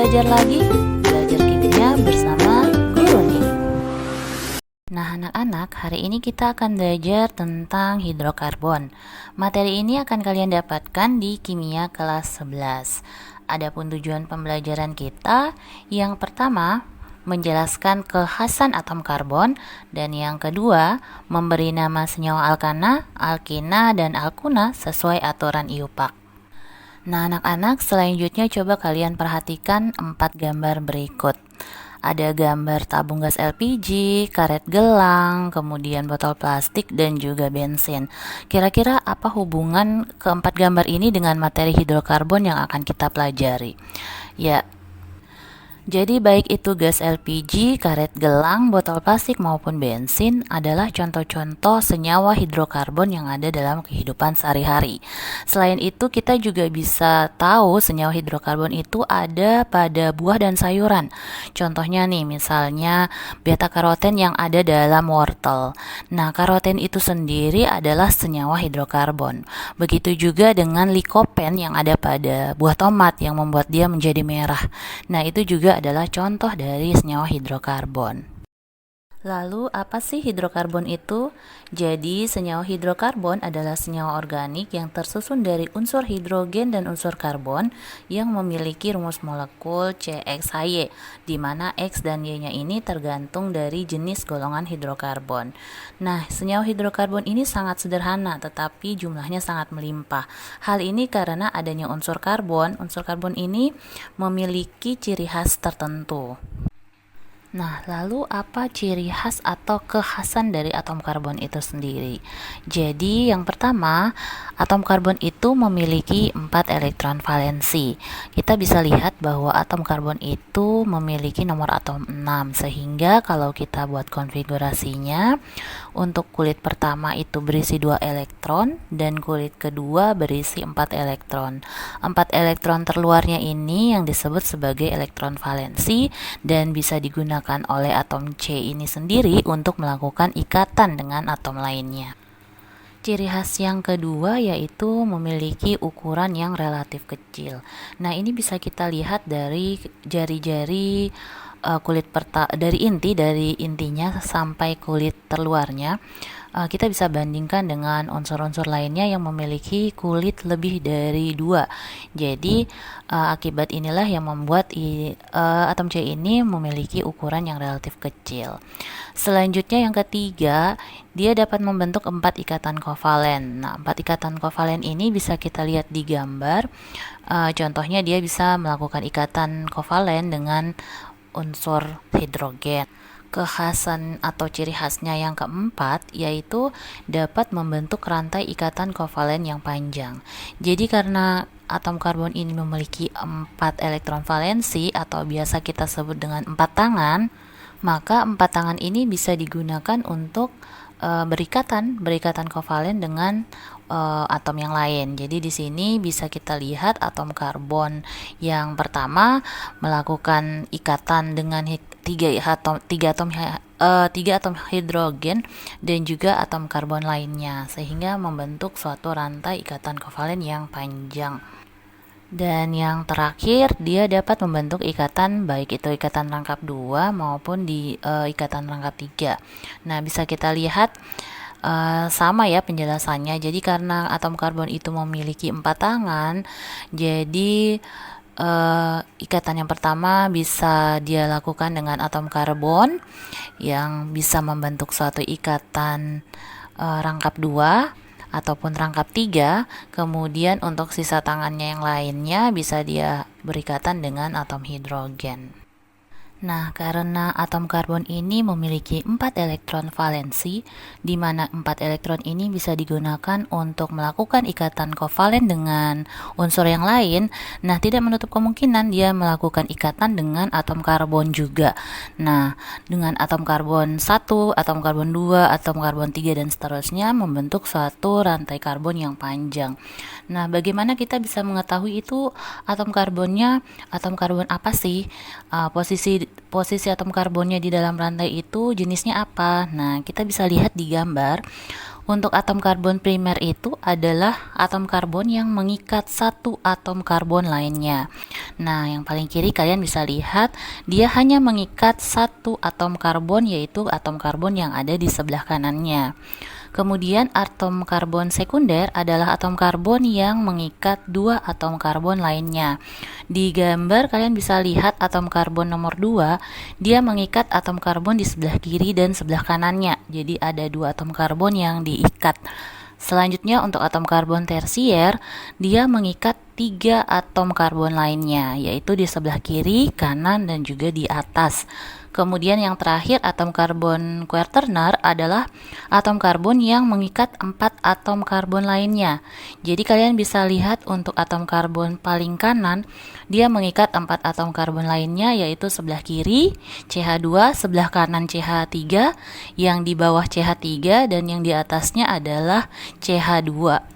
belajar lagi, belajar kimia bersama Guru Nih. Nah anak-anak, hari ini kita akan belajar tentang hidrokarbon. Materi ini akan kalian dapatkan di kimia kelas 11. Adapun tujuan pembelajaran kita, yang pertama menjelaskan kekhasan atom karbon, dan yang kedua memberi nama senyawa alkana, alkena, dan alkuna sesuai aturan IUPAC. Nah anak-anak, selanjutnya coba kalian perhatikan 4 gambar berikut. Ada gambar tabung gas LPG, karet gelang, kemudian botol plastik, dan juga bensin. Kira-kira apa hubungan keempat gambar ini dengan materi hidrokarbon yang akan kita pelajari? Ya, jadi baik itu gas LPG, karet gelang, botol plastik maupun bensin adalah contoh-contoh senyawa hidrokarbon yang ada dalam kehidupan sehari-hari. Selain itu kita juga bisa tahu senyawa hidrokarbon itu ada pada buah dan sayuran. Contohnya nih misalnya beta karoten yang ada dalam wortel. Nah karoten itu sendiri adalah senyawa hidrokarbon. Begitu juga dengan likopen yang ada pada buah tomat yang membuat dia menjadi merah. Nah itu juga adalah contoh dari senyawa hidrokarbon. Lalu apa sih hidrokarbon itu? Jadi senyawa hidrokarbon adalah senyawa organik yang tersusun dari unsur hidrogen dan unsur karbon yang memiliki rumus molekul CXHY, di mana X dan Y-nya ini tergantung dari jenis golongan hidrokarbon. Nah, senyawa hidrokarbon ini sangat sederhana tetapi jumlahnya sangat melimpah. Hal ini karena adanya unsur karbon. Unsur karbon ini memiliki ciri khas tertentu. Nah, lalu apa ciri khas atau kekhasan dari atom karbon itu sendiri? Jadi, yang pertama, atom karbon itu memiliki 4 elektron valensi. Kita bisa lihat bahwa atom karbon itu memiliki nomor atom 6, sehingga kalau kita buat konfigurasinya, untuk kulit pertama itu berisi 2 elektron, dan kulit kedua berisi 4 elektron. 4 elektron terluarnya ini yang disebut sebagai elektron valensi, dan bisa digunakan oleh atom C ini sendiri untuk melakukan ikatan dengan atom lainnya. Ciri khas yang kedua yaitu memiliki ukuran yang relatif kecil. Nah, ini bisa kita lihat dari jari-jari dari intinya sampai kulit terluarnya. Kita bisa bandingkan dengan unsur-unsur lainnya yang memiliki kulit lebih dari 2. Jadi akibat inilah yang membuat atom C ini memiliki ukuran yang relatif kecil. Selanjutnya yang ketiga, dia dapat membentuk 4 ikatan kovalen. Nah, 4 ikatan kovalen ini bisa kita lihat di gambar. Contohnya dia bisa melakukan ikatan kovalen dengan unsur hidrogen. Kekhasan atau ciri khasnya yang keempat yaitu dapat membentuk rantai ikatan kovalen yang panjang. Jadi karena atom karbon ini memiliki 4 elektron valensi atau biasa kita sebut dengan 4 tangan, maka 4 tangan ini bisa digunakan untuk berikatan kovalen dengan atom yang lain. Jadi di sini bisa kita lihat atom karbon yang pertama melakukan ikatan dengan 3 atom hidrogen dan juga atom karbon lainnya, sehingga membentuk suatu rantai ikatan kovalen yang panjang. Dan yang terakhir, dia dapat membentuk ikatan baik itu ikatan rangkap 2 maupun di ikatan rangkap 3. Nah, bisa kita lihat sama ya penjelasannya. Jadi karena atom karbon itu memiliki 4 tangan, jadi ikatan yang pertama bisa dia lakukan dengan atom karbon yang bisa membentuk suatu ikatan rangkap 2 ataupun rangkap 3. Kemudian untuk sisa tangannya yang lainnya bisa dia berikatan dengan atom hidrogen. Nah, karena atom karbon ini memiliki 4 elektron valensi, di mana 4 elektron ini bisa digunakan untuk melakukan ikatan kovalen dengan unsur yang lain. Nah, tidak menutup kemungkinan dia melakukan ikatan dengan atom karbon juga. Nah, dengan atom karbon 1, atom karbon 2, atom karbon 3, dan seterusnya membentuk suatu rantai karbon yang panjang. Nah, bagaimana kita bisa mengetahui itu atom karbonnya, atom karbon apa sih? Posisi atom karbonnya di dalam rantai itu jenisnya apa? Nah, kita bisa lihat di gambar. Untuk atom karbon primer itu adalah atom karbon yang mengikat satu atom karbon lainnya. Nah, yang paling kiri kalian bisa lihat, dia hanya mengikat satu atom karbon, yaitu atom karbon yang ada di sebelah kanannya. Kemudian atom karbon sekunder adalah atom karbon yang mengikat dua atom karbon lainnya. Di gambar kalian bisa lihat atom karbon nomor 2, dia mengikat atom karbon di sebelah kiri dan sebelah kanannya. Jadi ada dua atom karbon yang diikat. Selanjutnya untuk atom karbon tersier, dia mengikat tiga atom karbon lainnya, yaitu di sebelah kiri, kanan, dan juga di atas. Kemudian yang terakhir atom karbon quaternar adalah atom karbon yang mengikat 4 atom karbon lainnya. Jadi kalian bisa lihat untuk atom karbon paling kanan, dia mengikat 4 atom karbon lainnya, yaitu sebelah kiri CH2, sebelah kanan CH3, yang di bawah CH3, dan yang di atasnya adalah CH2.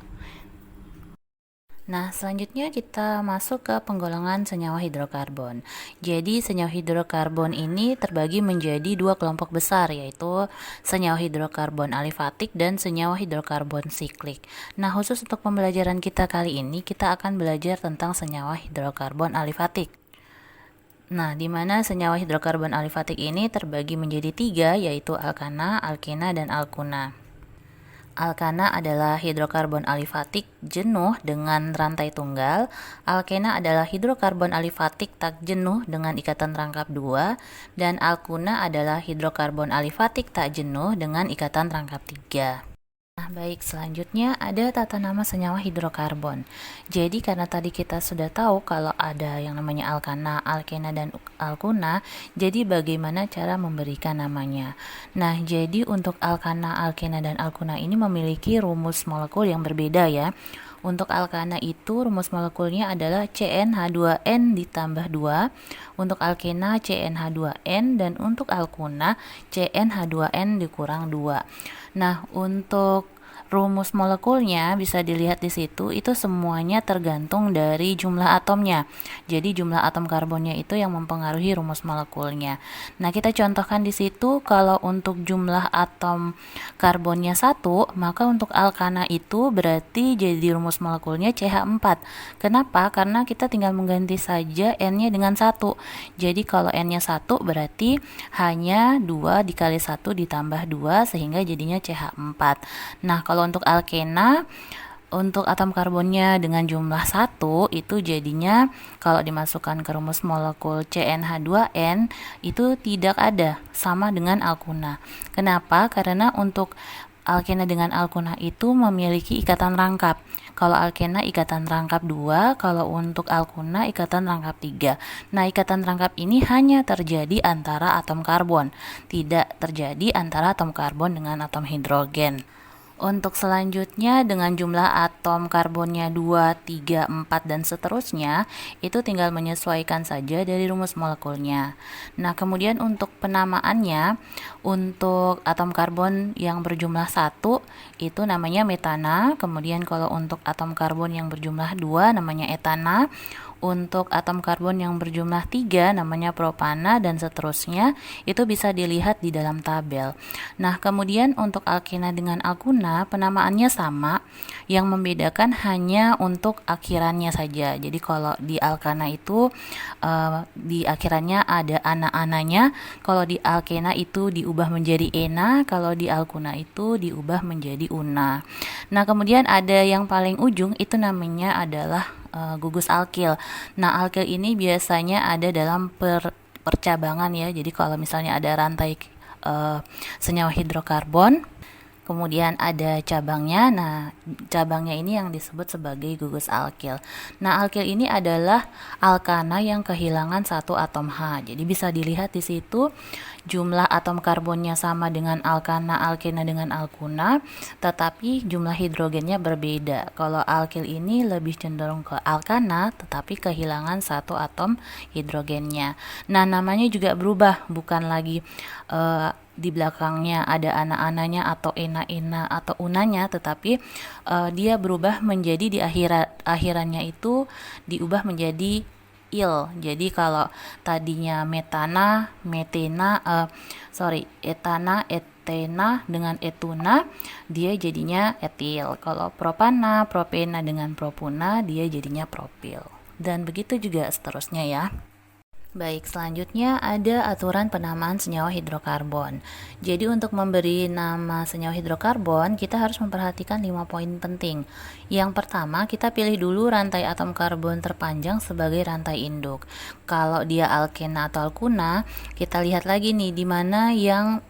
Nah, selanjutnya kita masuk ke penggolongan senyawa hidrokarbon. Jadi, senyawa hidrokarbon ini terbagi menjadi dua kelompok besar, yaitu senyawa hidrokarbon alifatik dan senyawa hidrokarbon siklik. Nah, khusus untuk pembelajaran kita kali ini, kita akan belajar tentang senyawa hidrokarbon alifatik. Nah, di mana senyawa hidrokarbon alifatik ini terbagi menjadi tiga, yaitu alkana, alkena, dan alkuna. Alkana adalah hidrokarbon alifatik jenuh dengan rantai tunggal. Alkena adalah hidrokarbon alifatik tak jenuh dengan ikatan rangkap 2. Dan alkuna adalah hidrokarbon alifatik tak jenuh dengan ikatan rangkap 3. Nah, baik, selanjutnya ada tata nama senyawa hidrokarbon. Jadi karena tadi kita sudah tahu kalau ada yang namanya alkana, alkena, dan alkuna, jadi bagaimana cara memberikan namanya? Nah, jadi untuk alkana, alkena, dan alkuna ini memiliki rumus molekul yang berbeda ya. Untuk alkana itu rumus molekulnya adalah CnH2n ditambah 2, untuk alkena CnH2n, dan untuk alkuna CnH2n dikurang 2. Nah, untuk rumus molekulnya bisa dilihat di situ, itu semuanya tergantung dari jumlah atomnya. Jadi jumlah atom karbonnya itu yang mempengaruhi rumus molekulnya. Nah, kita contohkan di situ kalau untuk jumlah atom karbonnya 1, maka untuk alkana itu berarti jadi rumus molekulnya CH4. Kenapa? Karena kita tinggal mengganti saja N-nya dengan 1. Jadi kalau N-nya 1 berarti hanya 2 dikali 1 ditambah 2 sehingga jadinya CH4. Nah, kalau untuk alkena, untuk atom karbonnya dengan jumlah 1 itu jadinya kalau dimasukkan ke rumus molekul CnH2n itu tidak ada, sama dengan alkuna. Kenapa? Karena untuk alkena dengan alkuna itu memiliki ikatan rangkap. Kalau alkena ikatan rangkap 2, kalau untuk alkuna ikatan rangkap 3. Nah, ikatan rangkap ini hanya terjadi antara atom karbon, tidak terjadi antara atom karbon dengan atom hidrogen. Untuk selanjutnya dengan jumlah atom karbonnya 2, 3, 4, dan seterusnya, itu tinggal menyesuaikan saja dari rumus molekulnya. Nah, kemudian untuk penamaannya, untuk atom karbon yang berjumlah 1 itu namanya metana, kemudian kalau untuk atom karbon yang berjumlah 2 namanya etana, untuk atom karbon yang berjumlah 3 namanya propana, dan seterusnya itu bisa dilihat di dalam tabel. Nah, kemudian untuk alkena dengan alkuna penamaannya sama, yang membedakan hanya untuk akhirannya saja. Jadi kalau di alkana itu di akhirannya ada ana-ananya, kalau di alkena itu diubah menjadi ena, kalau di alkuna itu diubah menjadi una. Nah, kemudian ada yang paling ujung itu namanya adalah gugus alkil. Nah, alkil ini biasanya ada dalam percabangan ya. Jadi kalau misalnya ada rantai senyawa hidrokarbon, kemudian ada cabangnya. Nah, cabangnya ini yang disebut sebagai gugus alkil. Nah, alkil ini adalah alkana yang kehilangan satu atom H. Jadi bisa dilihat di situ jumlah atom karbonnya sama dengan alkana, alkena dengan alkuna, tetapi jumlah hidrogennya berbeda. Kalau alkil ini lebih cenderung ke alkana, tetapi kehilangan satu atom hidrogennya. Nah, namanya juga berubah, bukan lagi di belakangnya ada ana-ananya atau ena-ena atau unanya, tetapi dia berubah menjadi di akhirannya itu diubah menjadi il. Jadi kalau tadinya metana, metena, etana, etena dengan etuna, dia jadinya etil. Kalau propana, propena dengan propuna, dia jadinya propil. Dan begitu juga seterusnya ya. Baik, selanjutnya ada aturan penamaan senyawa hidrokarbon. Jadi untuk memberi nama senyawa hidrokarbon, kita harus memperhatikan 5 poin penting. Yang pertama, kita pilih dulu rantai atom karbon terpanjang sebagai rantai induk. Kalau dia alkena atau alkuna, kita lihat lagi nih di mana yang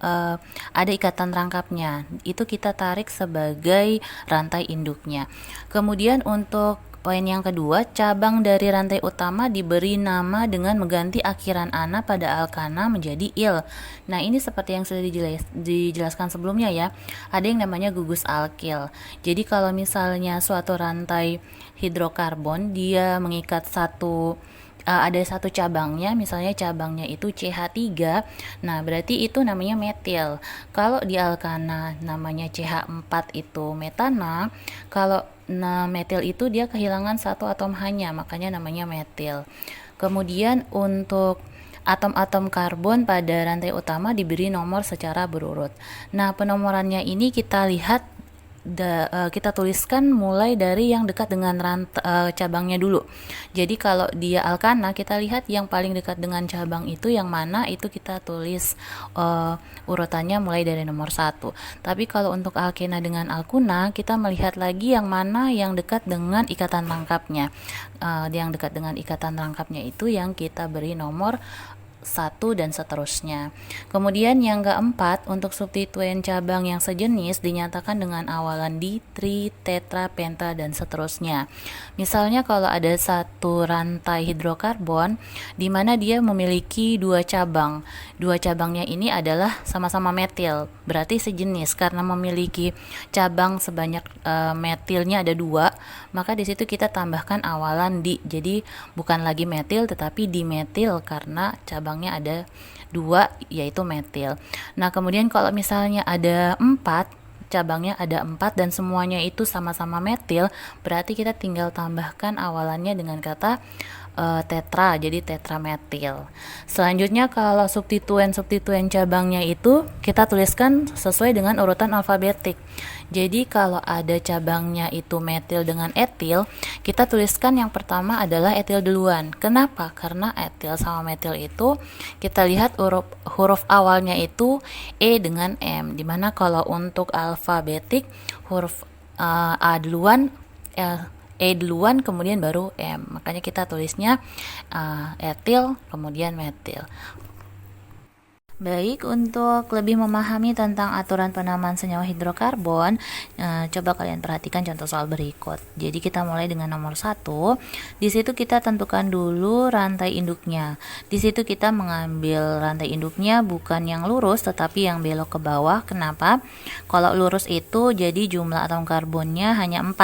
ada ikatan rangkapnya. Itu kita tarik sebagai rantai induknya. Kemudian untuk poin yang kedua, cabang dari rantai utama diberi nama dengan mengganti akhiran ana pada alkana menjadi il. Nah, ini seperti yang sudah dijelaskan sebelumnya ya. Ada yang namanya gugus alkil. Jadi kalau misalnya suatu rantai hidrokarbon dia mengikat ada satu cabangnya, misalnya cabangnya itu CH3, nah berarti itu namanya metil. Kalau di alkana namanya CH4 itu metana, kalau metil itu dia kehilangan satu atom hanya, makanya namanya metil. Kemudian untuk atom-atom karbon pada rantai utama diberi nomor secara berurut. Nah, penomorannya ini kita lihat kita tuliskan mulai dari yang dekat dengan cabangnya dulu. Jadi kalau dia alkana, kita lihat yang paling dekat dengan cabang itu yang mana, itu kita tulis urutannya mulai dari nomor 1. Tapi kalau untuk alkena dengan alkuna, kita melihat lagi yang mana yang dekat dengan ikatan rangkapnya. Yang dekat dengan ikatan rangkapnya itu yang kita beri nomor 1 dan seterusnya. Kemudian yang keempat, untuk substituen cabang yang sejenis dinyatakan dengan awalan di, tri, tetra, penta, dan seterusnya. Misalnya kalau ada satu rantai hidrokarbon di mana dia memiliki 2 cabang. 2 cabangnya ini adalah sama-sama metil, berarti sejenis karena memiliki cabang sebanyak metilnya ada 2, maka di situ kita tambahkan awalan di. Jadi bukan lagi metil tetapi dimetil karena cabangnya ada 2 yaitu metil. Nah, kemudian kalau misalnya ada 4 cabangnya, ada 4 dan semuanya itu sama-sama metil, berarti kita tinggal tambahkan awalannya dengan kata tetra, jadi tetrametil. Selanjutnya kalau substituen cabangnya itu kita tuliskan sesuai dengan urutan alfabetik. Jadi kalau ada cabangnya itu metil dengan etil, kita tuliskan yang pertama adalah etil duluan. Kenapa? Karena etil sama metil itu kita lihat huruf awalnya itu E dengan M, dimana kalau untuk alfabetik huruf A duluan, E duluan kemudian baru M, makanya kita tulisnya etil kemudian metil. Baik, untuk lebih memahami tentang aturan penamaan senyawa hidrokarbon, coba kalian perhatikan contoh soal berikut. Jadi kita mulai dengan nomor 1. Di situ kita tentukan dulu rantai induknya. Di situ kita mengambil rantai induknya bukan yang lurus tetapi yang belok ke bawah. Kenapa? Kalau lurus itu jadi jumlah atom karbonnya hanya 4.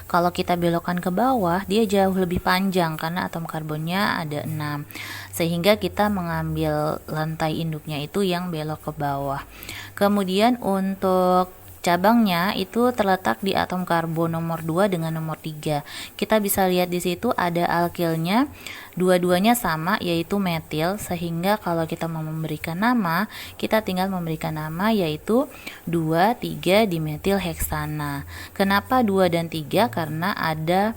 Kalau kita belokkan ke bawah, dia jauh lebih panjang karena atom karbonnya ada 6. Sehingga kita mengambil rantai induknya itu yang belok ke bawah. Kemudian untuk cabangnya itu terletak di atom karbon nomor 2 dengan nomor 3. Kita bisa lihat di situ ada alkilnya, dua-duanya sama yaitu metil, sehingga kalau kita mau memberikan nama, kita tinggal memberikan nama yaitu 2,3 dimetil heksana. Kenapa 2 dan 3? Karena ada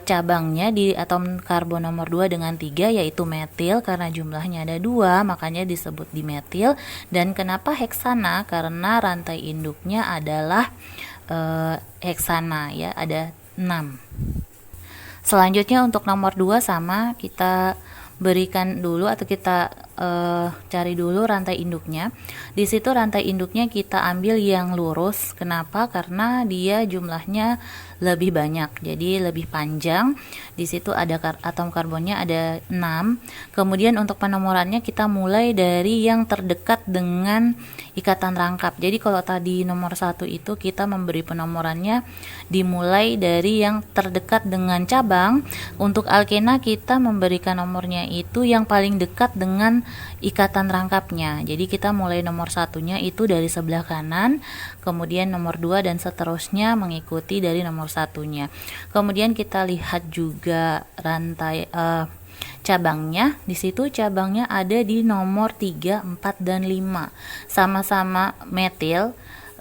cabangnya di atom karbon nomor 2 dengan 3 yaitu metil, karena jumlahnya ada 2 makanya disebut dimetil. Dan kenapa heksana? Karena rantai induknya adalah heksana ya, ada 6. Selanjutnya untuk nomor 2 sama, kita berikan dulu atau kita cari dulu rantai induknya. Di situ rantai induknya kita ambil yang lurus. Kenapa? Karena dia jumlahnya lebih banyak, jadi lebih panjang. Di situ ada atom karbonnya ada 6. Kemudian untuk penomorannya kita mulai dari yang terdekat dengan ikatan rangkap. Jadi kalau tadi nomor 1 itu kita memberi penomorannya dimulai dari yang terdekat dengan cabang. Untuk alkena kita memberikan nomornya itu yang paling dekat dengan ikatan rangkapnya. Jadi kita mulai nomor 1-nya itu dari sebelah kanan, kemudian nomor 2 dan seterusnya mengikuti dari nomor 1-nya. Kemudian kita lihat juga rantai cabangnya. Di situ cabangnya ada di nomor 3, 4, dan 5. Sama-sama metil.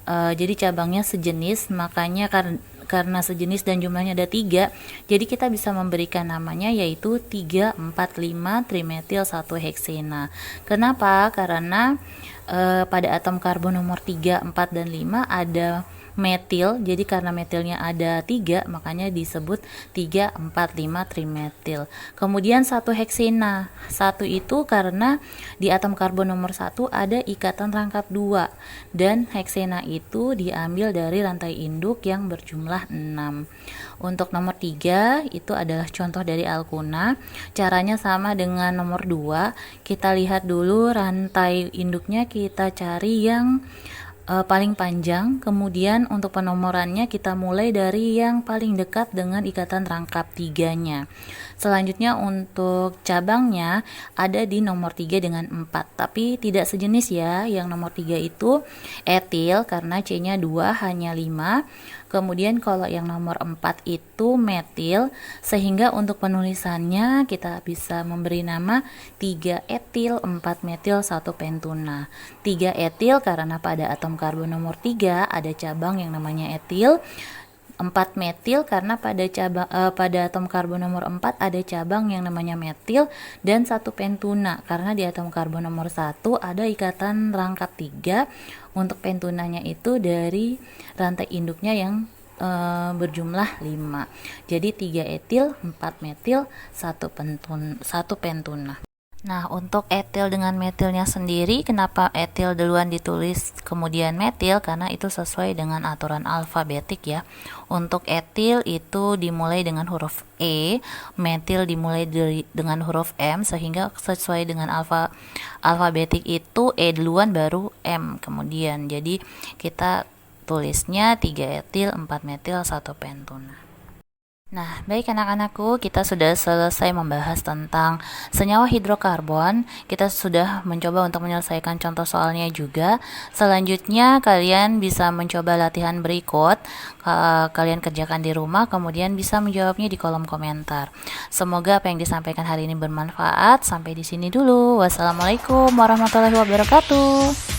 Jadi cabangnya sejenis, makanya karena sejenis dan jumlahnya ada 3, jadi kita bisa memberikan namanya yaitu 3,4,5 trimetil 1 heksena. Kenapa? Karena pada atom karbon nomor 3, 4, dan 5 ada metil, jadi karena metilnya ada 3 makanya disebut 3,4,5 trimetil. Kemudian 1 heksena, 1 itu karena di atom karbon nomor 1 ada ikatan rangkap 2 dan heksena itu diambil dari rantai induk yang berjumlah 6. Untuk nomor 3 itu adalah contoh dari alkuna. Caranya sama dengan nomor 2. Kita lihat dulu rantai induknya, kita cari yang paling panjang, kemudian untuk penomorannya kita mulai dari yang paling dekat dengan ikatan rangkap 3-nya. Selanjutnya untuk cabangnya ada di nomor 3 dengan 4, tapi tidak sejenis ya. Yang nomor 3 itu etil karena C-nya 2 hanya 5. Kemudian kalau yang nomor 4 itu metil, sehingga untuk penulisannya kita bisa memberi nama 3 etil 4 metil 1 pentuna. 3 etil karena pada atom karbon nomor 3 ada cabang yang namanya etil. 4 metil karena pada atom karbon nomor 4 ada cabang yang namanya metil, dan 1 pentuna karena di atom karbon nomor 1 ada ikatan rangkap 3. Untuk pentunanya itu dari rantai induknya yang berjumlah 5. Jadi 3 etil, 4 metil, 1 pentuna. Nah, untuk etil dengan metilnya sendiri, kenapa etil duluan ditulis kemudian metil? Karena itu sesuai dengan aturan alfabetik ya. Untuk etil itu dimulai dengan huruf E, metil dimulai dengan huruf M, sehingga sesuai dengan alfabetik itu E duluan baru M kemudian. Jadi kita tulisnya 3 etil, 4 metil, 1 pentuna. Nah, baik anak-anakku, kita sudah selesai membahas tentang senyawa hidrokarbon. Kita sudah mencoba untuk menyelesaikan contoh soalnya juga. Selanjutnya, kalian bisa mencoba latihan berikut. Kalian kerjakan di rumah, kemudian bisa menjawabnya di kolom komentar. Semoga apa yang disampaikan hari ini bermanfaat. Sampai di sini dulu. Wassalamualaikum warahmatullahi wabarakatuh.